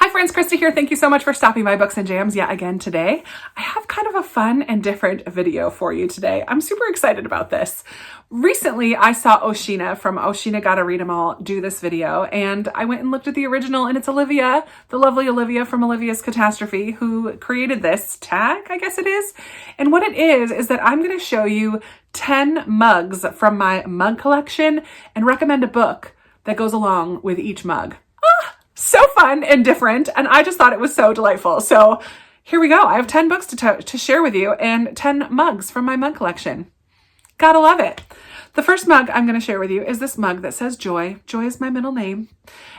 Hi friends, Krista here. Thank you so much for stopping by Books and Jams yet again today. I have kind of a fun and different video for you today. I'm super excited about this. Recently, I saw Oshina from Oshina Gotta Read 'Em All do this video, and I went and looked at the original, and it's Olivia, the lovely Olivia from Olivia's Catastrophe, who created this tag, I guess it is. And what it is that I'm going to show you 10 mugs from my mug collection and recommend a book that goes along with each mug. So fun and different, and I just thought it was so delightful. So here we go. I have 10 books to share with you and 10 mugs from my mug collection. Gotta love it. The first mug I'm going to share with you is this mug that says Joy. Joy is my middle name,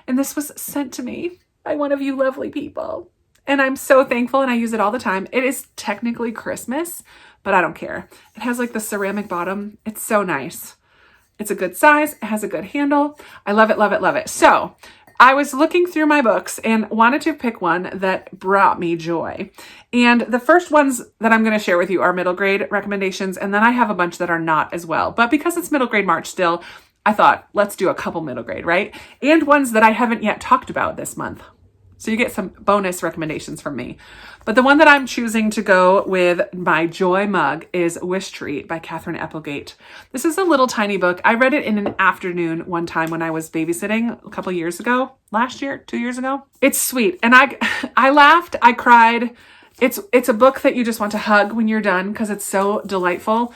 and this was sent to me by one of you lovely people, and I'm so thankful, and I use it all the time. It is technically Christmas, but I don't care. It has like the ceramic bottom. It's so nice. It's a good size. It has a good handle. I love it, love it, love it. So I was looking through my books and wanted to pick one that brought me joy. And the first ones that I'm going to share with you are middle grade recommendations, and then I have a bunch that are not as well. But because it's middle grade March still, I thought, let's do a couple middle grade, right? And ones that I haven't yet talked about this month. So you get some bonus recommendations from me. But the one that I'm choosing to go with my joy mug is Wish Tree by Katherine Applegate. This is a little tiny book. I read it in an afternoon one time when I was babysitting a couple years ago, last year, 2 years ago. It's sweet. And I laughed, I cried. It's a book that you just want to hug when you're done because it's so delightful.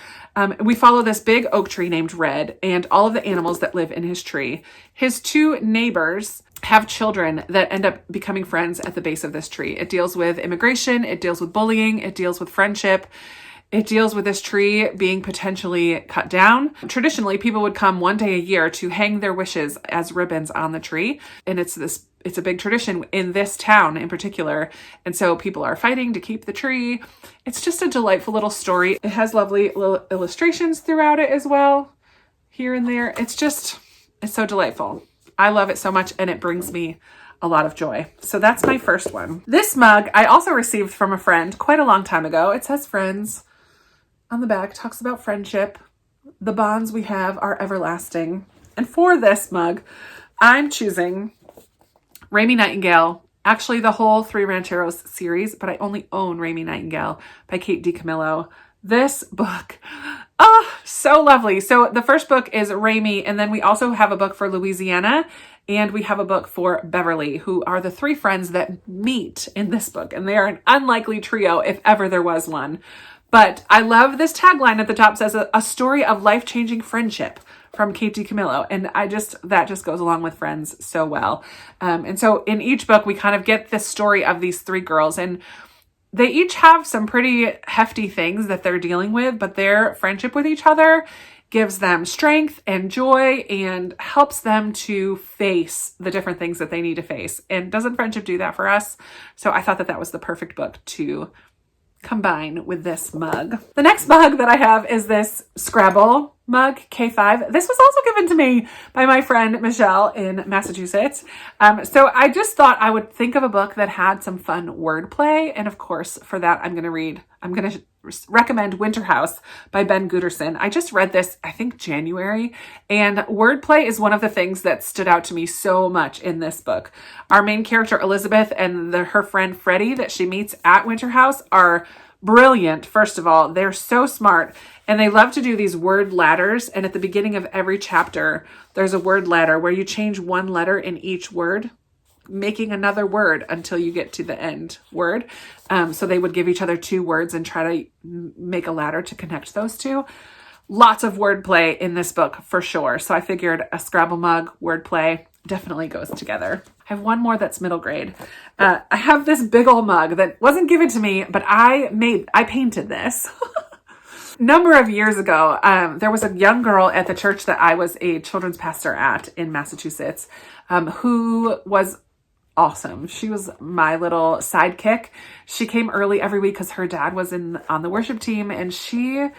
We follow this big oak tree named Red and all of the animals that live in his tree. His two neighbors have children that end up becoming friends at the base of this tree. It deals with immigration, it deals with bullying, it deals with friendship, it deals with this tree being potentially cut down. Traditionally, people would come one day a year to hang their wishes as ribbons on the tree, and it's a big tradition in this town in particular, and so people are fighting to keep the tree. It's just a delightful little story. It has lovely little illustrations throughout it as well, here and there. It's so delightful. I love it so much, and it brings me a lot of joy. So that's my first one. This mug I also received from a friend quite a long time ago. It says friends on the back, talks about friendship. The bonds we have are everlasting. And for this mug, I'm choosing Raimi Nightingale, actually the whole Three Rancheros series, but I only own Raimi Nightingale by Kate DiCamillo. This book, so lovely. So the first book is Raimi, and then we also have a book for Louisiana, and we have a book for Beverly, who are the three friends that meet in this book, and they are an unlikely trio if ever there was one. But I love this tagline at the top, says a story of life-changing friendship from Kate DiCamillo, and that just goes along with friends so well. And so in each book, we kind of get this story of these three girls, and they each have some pretty hefty things that they're dealing with, but their friendship with each other gives them strength and joy and helps them to face the different things that they need to face. And doesn't friendship do that for us? So I thought that was the perfect book to combine with this mug. The next mug that I have is this Scrabble Mug K5. This was also given to me by my friend Michelle in Massachusetts. So I just thought I would think of a book that had some fun wordplay. And of course, for that, I'm going to recommend Winter House by Ben Gooderson. I just read this, I think January, and wordplay is one of the things that stood out to me so much in this book. Our main character, Elizabeth, and her friend Freddie that she meets at Winter House are brilliant. First of all, they're so smart, and they love to do these word ladders. And at the beginning of every chapter, there's a word ladder where you change one letter in each word, making another word until you get to the end word. So they would give each other two words and try to make a ladder to connect those two. Lots of wordplay in this book for sure. So I figured a Scrabble mug wordplay definitely goes together. I have one more that's middle grade. I have this big old mug that wasn't given to me, but I painted this. Number of years ago, there was a young girl at the church that I was a children's pastor at in Massachusetts, who was awesome. She was my little sidekick. She came early every week because her dad was on the worship team, and she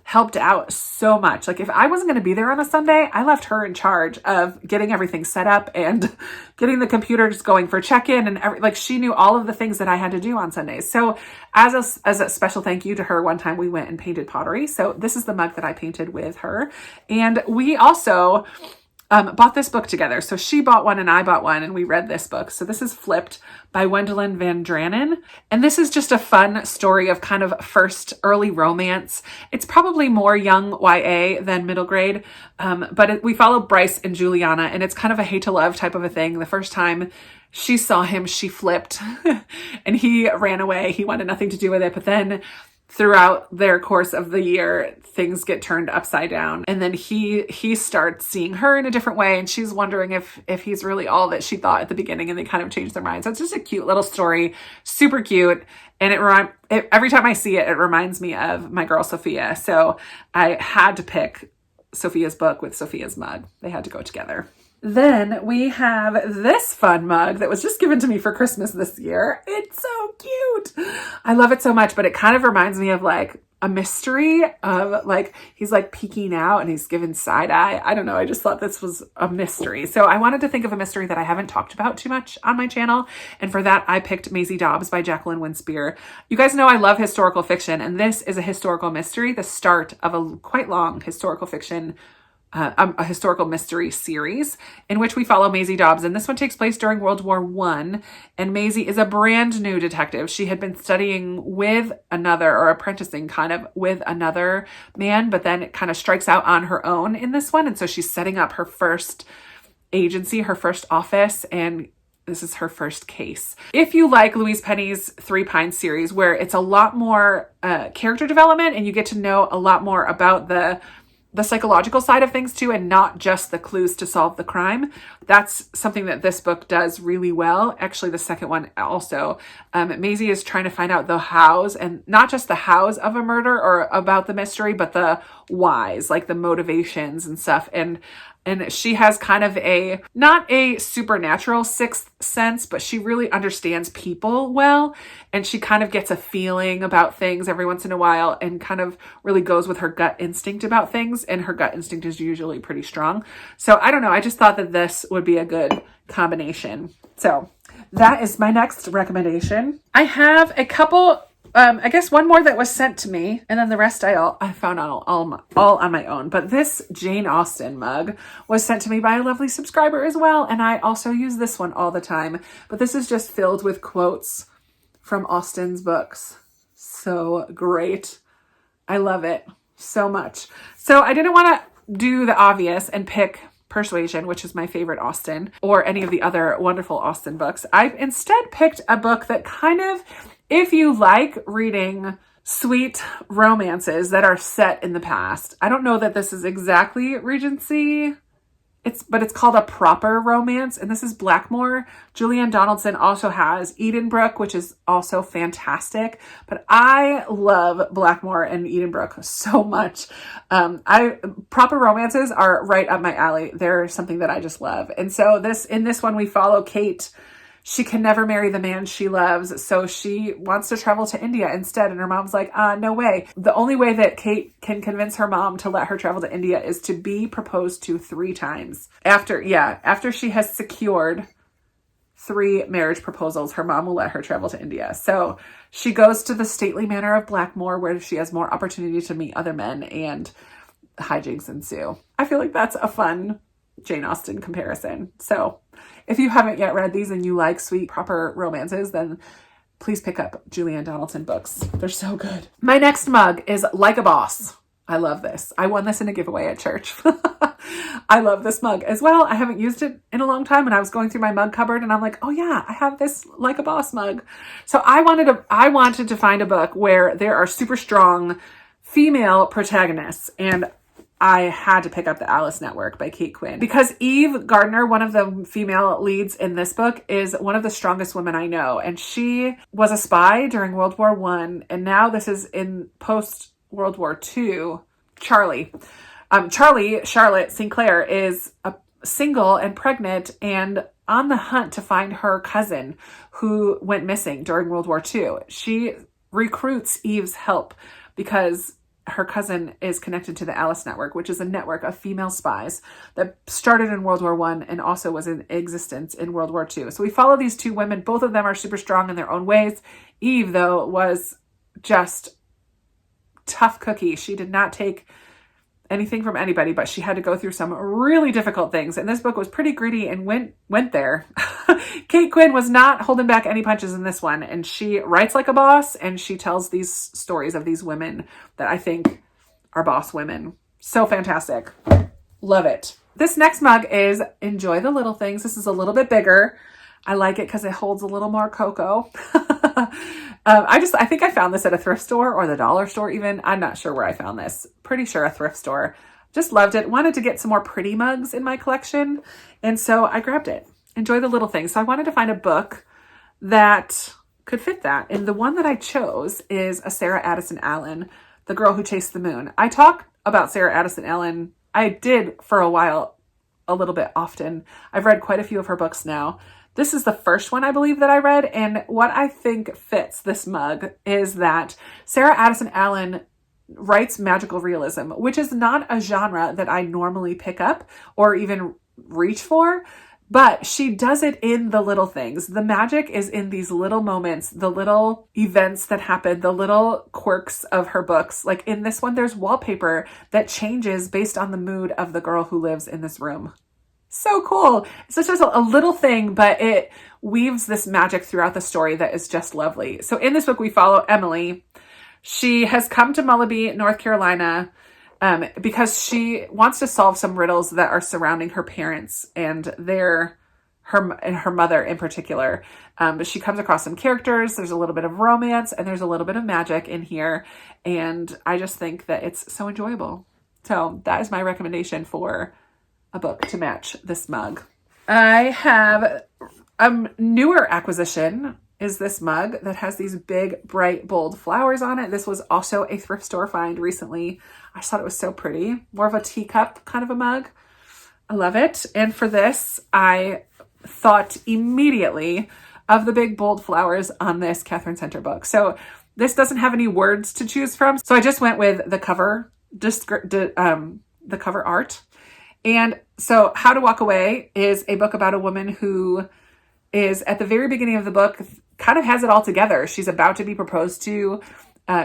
helped out so much. Like if I wasn't going to be there on a Sunday, I left her in charge of getting everything set up and getting the computers going for check-in, and she knew all of the things that I had to do on Sundays. So as a special thank you to her, one time we went and painted pottery. So this is the mug that I painted with her. And we also bought this book together. So she bought one and I bought one and we read this book. So this is Flipped by Wendelin Van Dranen. And this is just a fun story of kind of first early romance. It's probably more young YA than middle grade. But we follow Bryce and Juliana, and it's kind of a hate to love type of a thing. The first time she saw him, she flipped and he ran away. He wanted nothing to do with it. But then throughout their course of the year, things get turned upside down. And then he starts seeing her in a different way. And she's wondering if he's really all that she thought at the beginning, and they kind of change their minds. So it's just a cute little story, super cute. And every time I see it, it reminds me of my girl, Sophia. So I had to pick Sophia's book with Sophia's mug. They had to go together. Then we have this fun mug that was just given to me for Christmas this year. It's so cute. I love it so much, but it kind of reminds me of like a mystery of like, he's like peeking out and he's given side eye. I don't know. I just thought this was a mystery. So I wanted to think of a mystery that I haven't talked about too much on my channel. And for that, I picked Maisie Dobbs by Jacqueline Winspear. You guys know I love historical fiction, and this is a historical mystery, the start of a quite long historical fiction a historical mystery series in which we follow Maisie Dobbs. And this one takes place during World War I. And Maisie is a brand new detective. She had been studying with another, or apprenticing kind of with another man, but then it kind of strikes out on her own in this one. And so she's setting up her first agency, her first office, and this is her first case. If you like Louise Penny's Three Pines series, where it's a lot more character development and you get to know a lot more about the psychological side of things too, and not just the clues to solve the crime. That's something that this book does really well. Actually, the second one also. Maisie is trying to find out the hows, and not just the hows of a murder or about the mystery, but the whys, like the motivations and stuff. And she has kind of not a supernatural sixth sense, but she really understands people well. And she kind of gets a feeling about things every once in a while and kind of really goes with her gut instinct about things. And her gut instinct is usually pretty strong. So I don't know. I just thought that this would be a good combination. So that is my next recommendation. I have a couple, I guess one more that was sent to me, and then the rest I found all on my own. But this Jane Austen mug was sent to me by a lovely subscriber as well, and I also use this one all the time. But this is just filled with quotes from Austen's books. So great. I love it so much. So I didn't want to do the obvious and pick Persuasion, which is my favorite Austen, or any of the other wonderful Austen books. I've instead picked a book that kind of, if you like reading sweet romances that are set in the past, I don't know that this is exactly Regency, but it's called a proper romance, and this is Blackmore. Julianne Donaldson also has Edenbrook, which is also fantastic, but I love Blackmore and Edenbrook so much. Proper romances are right up my alley. They're something that I just love. And so in this one, we follow Kate. She can never marry the man she loves, so she wants to travel to India instead. And her mom's like, no way. The only way that Kate can convince her mom to let her travel to India is to be proposed to 3 times. After she has secured 3 marriage proposals, her mom will let her travel to India. So she goes to the stately manor of Blackmore, where she has more opportunity to meet other men, and hijinks ensue. I feel like that's a fun Jane Austen comparison. So if you haven't yet read these and you like sweet, proper romances, then please pick up Julianne Donaldson books. They're so good. My next mug is Like a Boss. I love this. I won this in a giveaway at church. I love this mug as well. I haven't used it in a long time, and I was going through my mug cupboard and I'm like, oh yeah, I have this Like a Boss mug. So I wanted to find a book where there are super strong female protagonists, and I had to pick up The Alice Network by Kate Quinn, because Eve Gardner, one of the female leads in this book, is one of the strongest women I know. And she was a spy during World War I. And now this is in post-World War II. Charlotte Sinclair, is single and pregnant and on the hunt to find her cousin who went missing during World War II. She recruits Eve's help because her cousin is connected to the Alice Network, which is a network of female spies that started in World War I and also was in existence in World War II. So we follow these 2 women. Both of them are super strong in their own ways. Eve, though, was just tough cookie. She did not take anything from anybody, but she had to go through some really difficult things. And this book was pretty gritty and went there. Kate Quinn was not holding back any punches in this one. And she writes like a boss, and she tells these stories of these women that I think are boss women. So fantastic. Love it. This next mug is Enjoy the Little Things. This is a little bit bigger. I like it because it holds a little more cocoa. I think I found this at a thrift store or the dollar store even. I'm not sure where I found this. Pretty sure a thrift store. Just loved it. Wanted to get some more pretty mugs in my collection. And so I grabbed it. Enjoy the Little Things. So I wanted to find a book that could fit that. And the one that I chose is a Sarah Addison Allen, The Girl Who Chased the Moon. I talk about Sarah Addison Allen. I did for a while, a little bit often. I've read quite a few of her books now. This is the first one I believe that I read, and what I think fits this mug is that Sarah Addison Allen writes magical realism, which is not a genre that I normally pick up or even reach for, but she does it in the little things. The magic is in these little moments, the little events that happen, the little quirks of her books. Like in this one, there's wallpaper that changes based on the mood of the girl who lives in this room. So cool. It's just a little thing, but it weaves this magic throughout the story that is just lovely. So in this book, we follow Emily. She has come to Mullaby, North Carolina, because she wants to solve some riddles that are surrounding her parents and her mother in particular. But she comes across some characters. There's a little bit of romance and there's a little bit of magic in here. And I just think that it's so enjoyable. So that is my recommendation for a book to match this mug. I have a newer acquisition is this mug that has these big, bright, bold flowers on it. This was also a thrift store find recently. I just thought it was so pretty. More of a teacup kind of a mug. I love it. And for this, I thought immediately of the big, bold flowers on this Catherine Center book. So this doesn't have any words to choose from. So I just went with the cover, the cover art. And so How to Walk Away is a book about a woman who is at the very beginning of the book, kind of has it all together. She's about to be proposed to.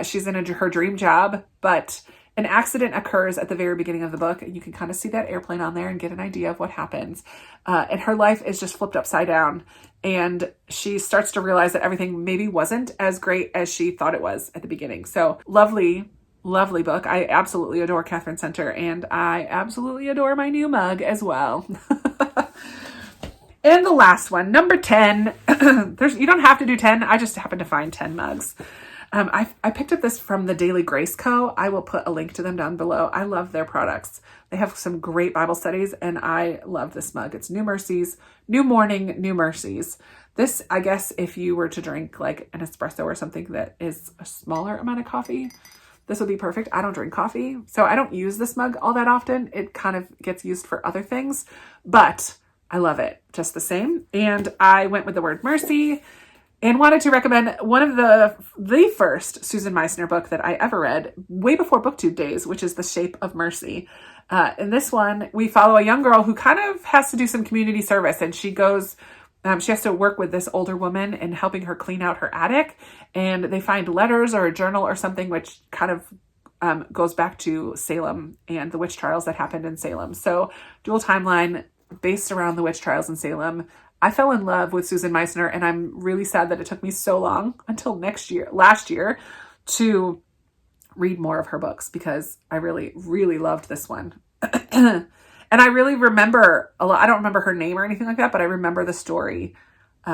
She's in her dream job, but an accident occurs at the very beginning of the book. And you can kind of see that airplane on there and get an idea of what happens. And her life is just flipped upside down. And she starts to realize that everything maybe wasn't as great as she thought it was at the beginning. So lovely book. I absolutely adore Catherine Center, and I absolutely adore my new mug as well. And the last one, number 10. You don't have to do 10. I just happened to find 10 mugs. I picked up this from the Daily Grace Co. I will put a link to them down below. I love their products. They have some great Bible studies, and I love this mug. It's New Mercies, New Morning, New Mercies. This, I guess, if you were to drink like an espresso or something that is a smaller amount of coffee, this would be perfect. I don't drink coffee, so I don't use this mug all that often. It kind of gets used for other things, but I love it just the same. And I went with the word mercy and wanted to recommend one of the first Susan Meissner book that I ever read way before BookTube days, which is The Shape of Mercy. In this one, we follow a young girl who kind of has to do some community service, and she has to work with this older woman in helping her clean out her attic, and they find letters or a journal or something which kind of goes back to Salem and the witch trials that happened in Salem. So dual timeline based around the witch trials in Salem. I fell in love with Susan Meissner, and I'm really sad that it took me so long until last year to read more of her books, because I really, really loved this one. And I really remember a lot. I don't remember her name or anything like that, but I remember the story,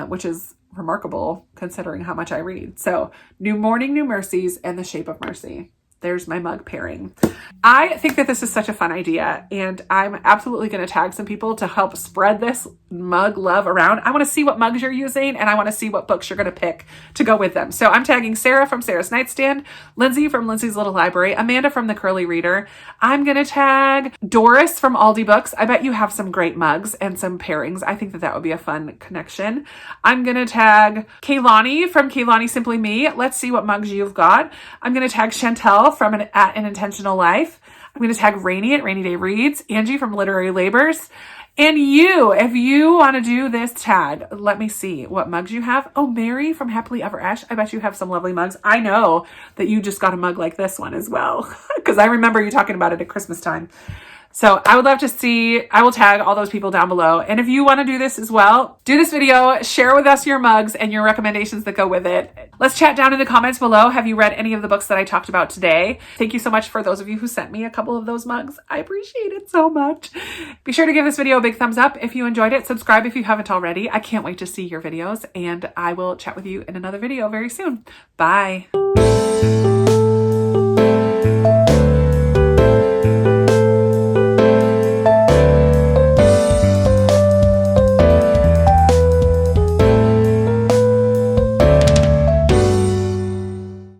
which is remarkable considering how much I read. So New Morning, New Mercies, and The Shape of Mercy. There's my mug pairing. I think that this is such a fun idea, and I'm absolutely going to tag some people to help spread this mug love around. I want to see what mugs you're using, and I want to see what books you're going to pick to go with them. So I'm tagging Sarah from Sarah's Nightstand, Lindsay from Lindsay's Little Library, Amanda from The Curly Reader. I'm going to tag Doris from Aldi Books. I bet you have some great mugs and some pairings. I think that that would be a fun connection. I'm going to tag Kaylani from Kaylani Simply Me. Let's see what mugs you've got. I'm going to tag Chantel from At an Intentional Life. I'm going to tag Rainy at Rainy Day Reads, Angie from Literary Labors, And you, if you want to do this tag, let me see what mugs you have. Oh, Mary from Happily Ever Ash. I bet you have some lovely mugs. I know that you just got a mug like this one as well, because I remember you talking about it at Christmas time. So I would love to see, I will tag all those people down below. And if you want to do this as well, do this video, share with us your mugs and your recommendations that go with it. Let's chat down in the comments below. Have you read any of the books that I talked about today? Thank you so much for those of you who sent me a couple of those mugs. I appreciate it so much. Be sure to give this video a big thumbs up if you enjoyed it. Subscribe if you haven't already. I can't wait to see your videos, and I will chat with you in another video very soon. Bye.